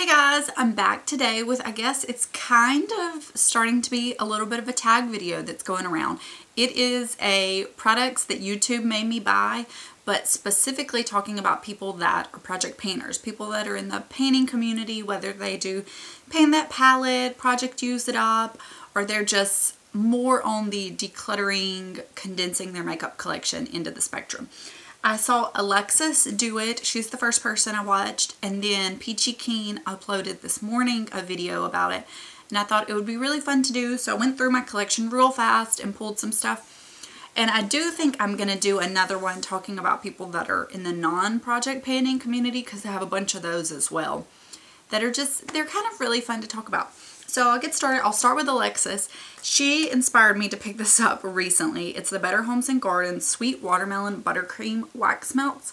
Hey guys, I'm back today with, I guess it's kind of starting to be a little bit of a tag video that's going around. It is a products that YouTube made me buy, but specifically talking about people that are project painters, people that are in the painting community, whether they do paint that palette, project use it up, or they're just more on the decluttering, condensing their makeup collection into the spectrum. I saw Alexis do it. She's the first person I watched. And then Peachy Keen uploaded this morning a video about it. And I thought it would be really fun to do. So I went through my collection real fast and pulled some stuff. And I do think I'm going to do another one talking about people that are in the non-project painting community, because I have a bunch of those as well that are just, they're kind of really fun to talk about. So I'll get started. I'll start with Alexis. She inspired me to pick this up recently. It's the Better Homes and Gardens Sweet Watermelon Buttercream Wax Melts.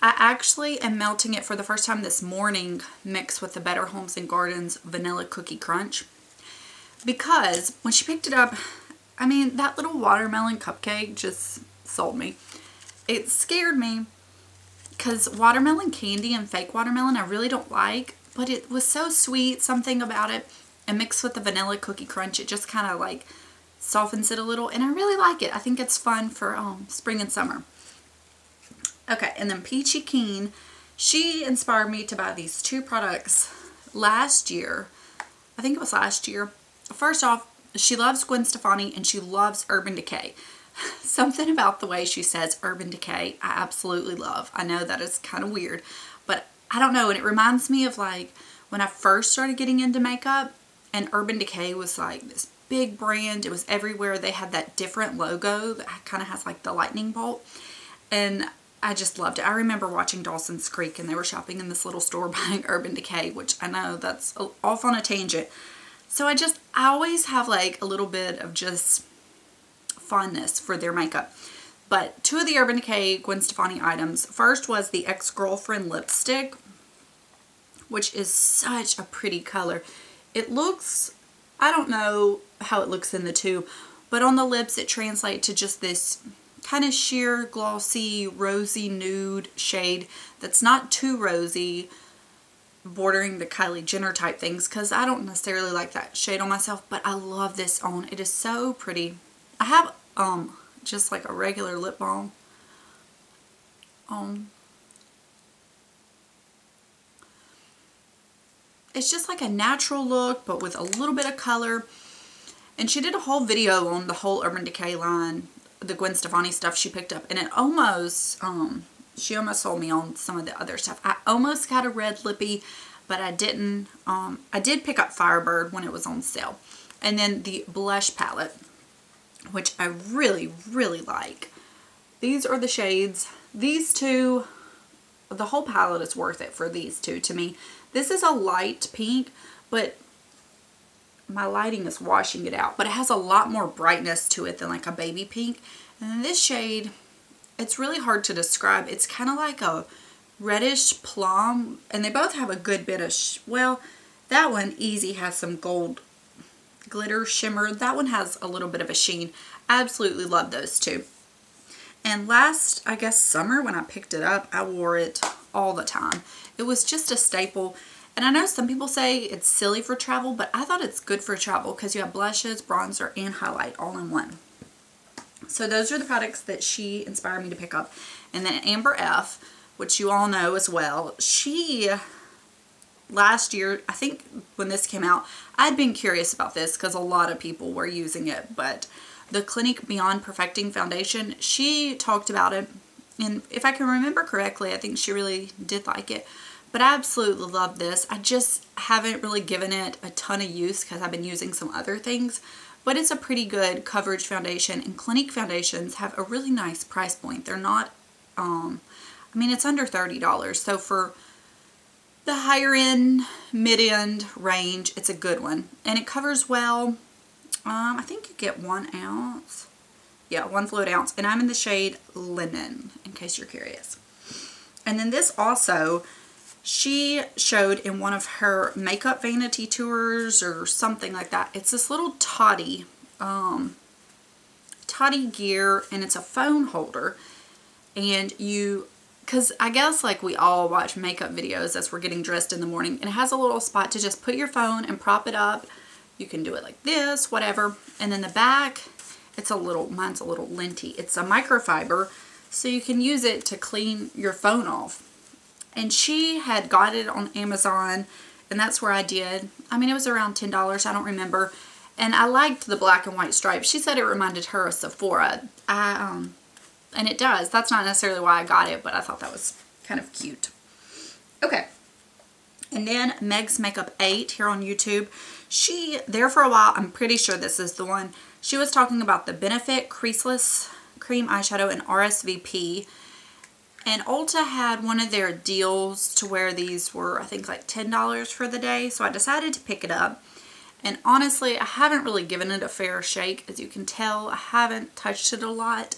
I actually am melting it for the first time this morning, mixed with the Better Homes and Gardens Vanilla Cookie Crunch. Because when she picked it up, I mean, that little watermelon cupcake just sold me. It scared me because watermelon candy and fake watermelon I really don't like, but it was so sweet, something about it. And mixed with the vanilla cookie crunch, it just kind of like softens it a little. And I really like it. I think it's fun for spring and summer. Okay, and then Peachy Keen, she inspired me to buy these two products last year. I think it was last year. First off, she loves Gwen Stefani and she loves Urban Decay. Something about the way she says Urban Decay, I absolutely love. I know that is kind of weird, but I don't know. And it reminds me of like when I first started getting into makeup. And Urban Decay was like this big brand. It was everywhere. They had that different logo that kind of has like the lightning bolt. And I just loved it. I remember watching Dawson's Creek and they were shopping in this little store buying Urban Decay, which I know that's off on a tangent. So I always have like a little bit of just fondness for their makeup. But two of the Urban Decay Gwen Stefani items. First was the Ex-Girlfriend lipstick, which is such a pretty color. It looks, I don't know how it looks in the tube, but on the lips it translates to just this kind of sheer, glossy, rosy nude shade that's not too rosy, bordering the Kylie Jenner type things, because I don't necessarily like that shade on myself, but I love this on. It is so pretty. I have just like a regular lip balm. It's just like a natural look, but with a little bit of color. And she did a whole video on the whole Urban Decay line, the Gwen Stefani stuff she picked up. And it almost, she almost sold me on some of the other stuff. I almost got a red lippy, but I didn't. I did pick up Firebird when it was on sale. And then the blush palette, which I really, really like. These are the shades. These two, the whole palette is worth it for these two to me. This is a light pink, but my lighting is washing it out. But it has a lot more brightness to it than like a baby pink. And then this shade, it's really hard to describe. It's kind of like a reddish plum. And they both have a good bit of, well, that one easy has some gold glitter shimmer. That one has a little bit of a sheen. I absolutely love those two. And last, I guess, summer when I picked it up, I wore it all the time. It was just a staple. And I know some people say it's silly for travel, but I thought it's good for travel because you have blushes, bronzer, and highlight all in one. So those are the products that she inspired me to pick up. And then Amber F, which you all know as well, she, last year, I think when this came out, I'd been curious about this because a lot of people were using it, but the Clinique Beyond Perfecting Foundation, she talked about it. And if I can remember correctly, I think she really did like it. But I absolutely love this. I just haven't really given it a ton of use because I've been using some other things. But it's a pretty good coverage foundation. And Clinique foundations have a really nice price point. They're not, I mean, it's under $30. So for the higher end, mid-end range, it's a good one. And it covers well. I think you get 1 ounce. Yeah, 1 fluid ounce. And I'm in the shade Linen, in case you're curious. And then this also, she showed in one of her makeup vanity tours or something like that. It's this little toddy gear, and it's a phone holder. And you because I guess like we all watch makeup videos as we're getting dressed in the morning, and it has a little spot to just put your phone and prop it up. You can do it like this, whatever. And then the back, mine's a little linty. It's a microfiber, so you can use it to clean your phone off. And she had got it on Amazon, and that's where I did. I mean, it was around $10, I don't remember. And I liked the black and white stripe. She said it reminded her of Sephora. And it does. That's not necessarily why I got it, but I thought that was kind of cute. Okay. And then Meg's Makeup 8 here on YouTube. There for a while, I'm pretty sure this is the one. She was talking about the Benefit Creaseless Cream Eyeshadow in RSVP. And Ulta had one of their deals to where these were, I think, like $10 for the day. So I decided to pick it up. And honestly, I haven't really given it a fair shake. As you can tell, I haven't touched it a lot.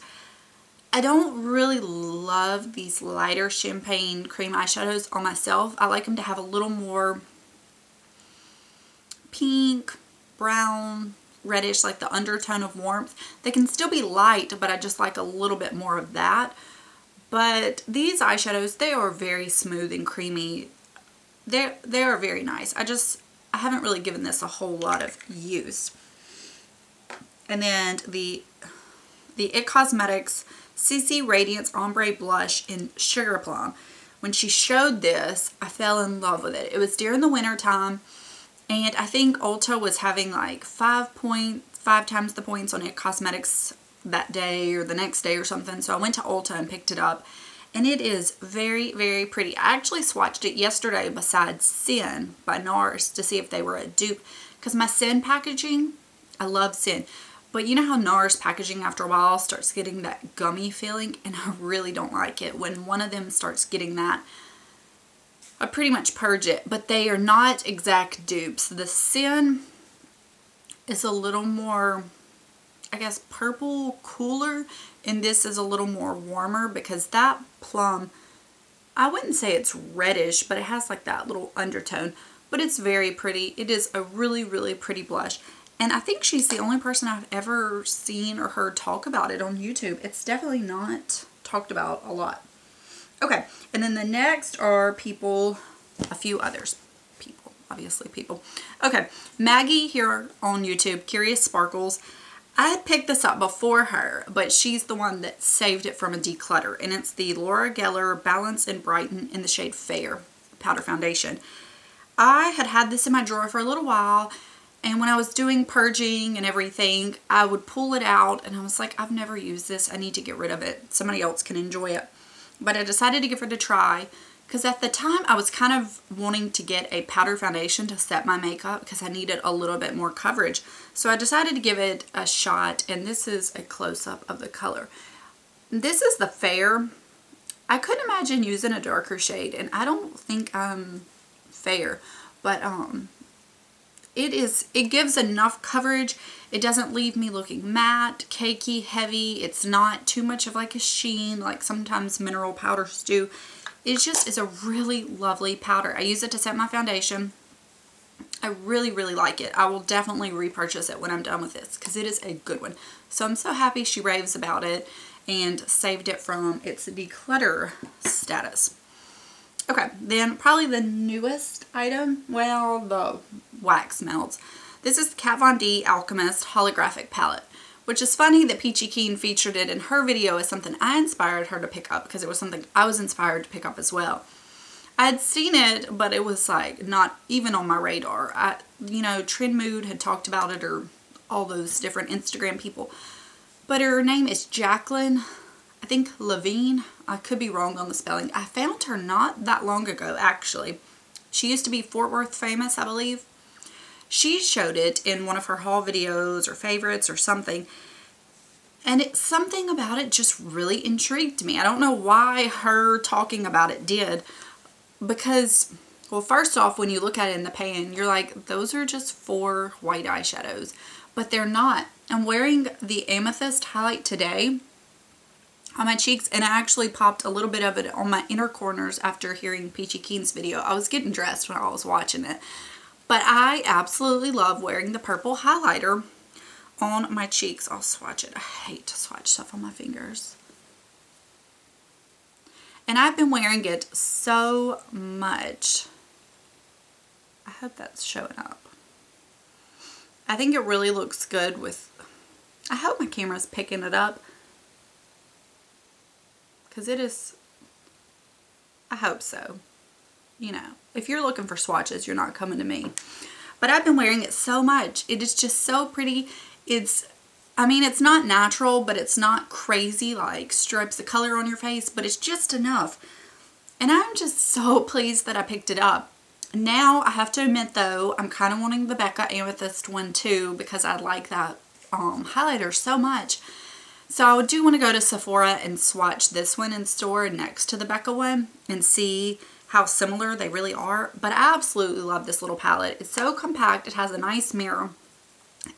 I don't really love these lighter champagne cream eyeshadows on myself. I like them to have a little more pink, brown, reddish, like the undertone of warmth. They can still be light, but I just like a little bit more of that. But these eyeshadows, they are very smooth and creamy. They are very nice. I haven't really given this a whole lot of use. And then the IT Cosmetics CC Radiance Ombre Blush in Sugar Plum. When she showed this, I fell in love with it. It was during the winter time, and I think Ulta was having like 5 times the points on IT Cosmetics that day or the next day or something. So I went to Ulta and picked it up, and it is very, very pretty. I actually swatched it yesterday beside Sin by NARS to see if they were a dupe, because my Sin packaging, I love Sin. But you know how NARS packaging after a while starts getting that gummy feeling, and I really don't like it. When one of them starts getting that, I pretty much purge it. But they are not exact dupes. The Sin is a little more, I guess, purple, cooler, and this is a little more warmer, because that plum, I wouldn't say it's reddish, but it has like that little undertone. But it's very pretty. It is a really, really pretty blush. And I think she's the only person I've ever seen or heard talk about it on YouTube. It's definitely not talked about a lot. Okay, and then the next are people, a few others. People, obviously people. Okay, Maggie here on YouTube, Curious Sparkles. I had picked this up before her, but she's the one that saved it from a declutter. And it's the Laura Geller Balance and Brighten in the shade Fair powder foundation. I had this in my drawer for a little while. And when I was doing purging and everything, I would pull it out and I was like, I've never used this. I need to get rid of it. Somebody else can enjoy it. But I decided to give it a try, because at the time I was kind of wanting to get a powder foundation to set my makeup because I needed a little bit more coverage. So I decided to give it a shot, and this is a close-up of the color. This is the Fair. I couldn't imagine using a darker shade, and I don't think I'm fair, but it gives enough coverage. It doesn't leave me looking matte, cakey, heavy. It's not too much of like a sheen like sometimes mineral powders do. It just is a really lovely powder. I use it to set my foundation. I really, really like it. I will definitely repurchase it when I'm done with this, because it is a good one. So I'm so happy she raves about it and saved it from its declutter status. Okay, then probably the newest item, well, the wax melts. This is the Kat Von D Alchemist Holographic Palette, which is funny that Peachy Keen featured it in her video as something I inspired her to pick up, because it was something I was inspired to pick up as well. I had seen it, but it was like not even on my radar. You know, Trend Mood had talked about it, or all those different Instagram people. But her name is Jacqueline, I think Levine. I could be wrong on the spelling. I found her not that long ago, actually. She used to be Fort Worth famous, I believe. She showed it in one of her haul videos or favorites or something. And something about it just really intrigued me. I don't know why her talking about it did. Because, well, first off, when you look at it in the pan, you're like, those are just 4 white eyeshadows. But they're not. I'm wearing the Amethyst highlight today on my cheeks, and I actually popped a little bit of it on my inner corners after hearing Peachy Keen's video. I was getting dressed when I was watching it. But I absolutely love wearing the purple highlighter on my cheeks. I'll swatch it. I hate to swatch stuff on my fingers. And I've been wearing it so much. I hope that's showing up. I think it really looks good with, I hope my camera's picking it up. Because it is, I hope so. You know, if you're looking for swatches, you're not coming to me. But I've been wearing it so much. It is just so pretty. I mean, it's not natural, but it's not crazy like stripes of color on your face, but it's just enough. And I'm just so pleased that I picked it up. Now, I have to admit though, I'm kind of wanting the Becca Amethyst one too, because I like that highlighter so much. So I do want to go to Sephora and swatch this one in store next to the Becca one and see how similar they really are. But I absolutely love this little palette. It's so compact. It has a nice mirror.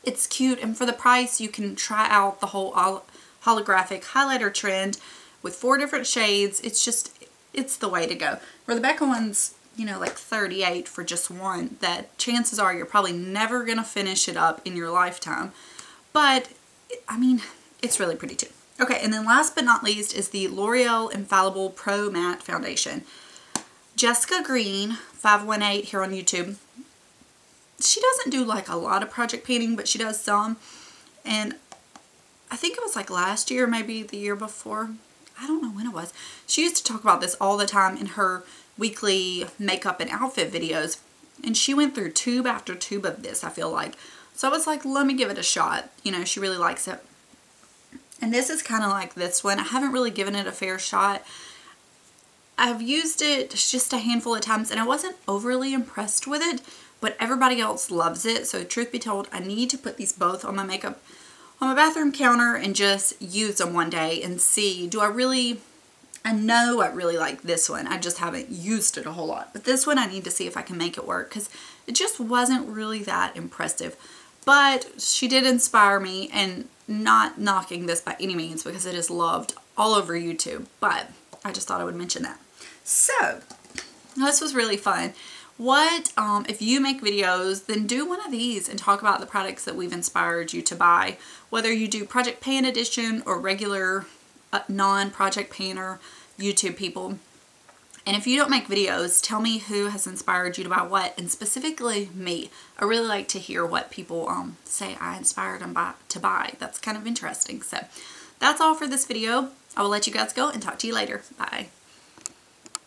It's cute, and for the price you can try out the whole holographic highlighter trend with 4 different shades. It's the way to go. Where the Becca one's, you know, like $38 for just one, that chances are you're probably never gonna finish it up in your lifetime. But I mean, it's really pretty too. Okay, and then last but not least is the L'Oreal Infallible Pro Matte Foundation. Jessica Green 518 here on YouTube. She doesn't do like a lot of project painting, but she does some. And I think it was like last year, maybe the year before. I don't know when it was. She used to talk about this all the time in her weekly makeup and outfit videos. And she went through tube after tube of this, I feel like. So I was like, let me give it a shot. You know, she really likes it. And this is kind of like this one. I haven't really given it a fair shot. I've used it just a handful of times and I wasn't overly impressed with it, but everybody else loves it. So truth be told, I need to put these both on my makeup, on my bathroom counter and just use them one day and see, I know I really like this one. I just haven't used it a whole lot. But this one I need to see if I can make it work because it just wasn't really that impressive. But she did inspire me, and not knocking this by any means because it is loved all over YouTube. But I just thought I would mention that. So this was really fun. If you make videos, then do one of these and talk about the products that we've inspired you to buy. Whether you do Project Pan Edition or regular non-Project Panner YouTube people. And if you don't make videos, tell me who has inspired you to buy what, and specifically me. I really like to hear what people say I inspired them to buy. That's kind of interesting. So that's all for this video. I will let you guys go and talk to you later. Bye.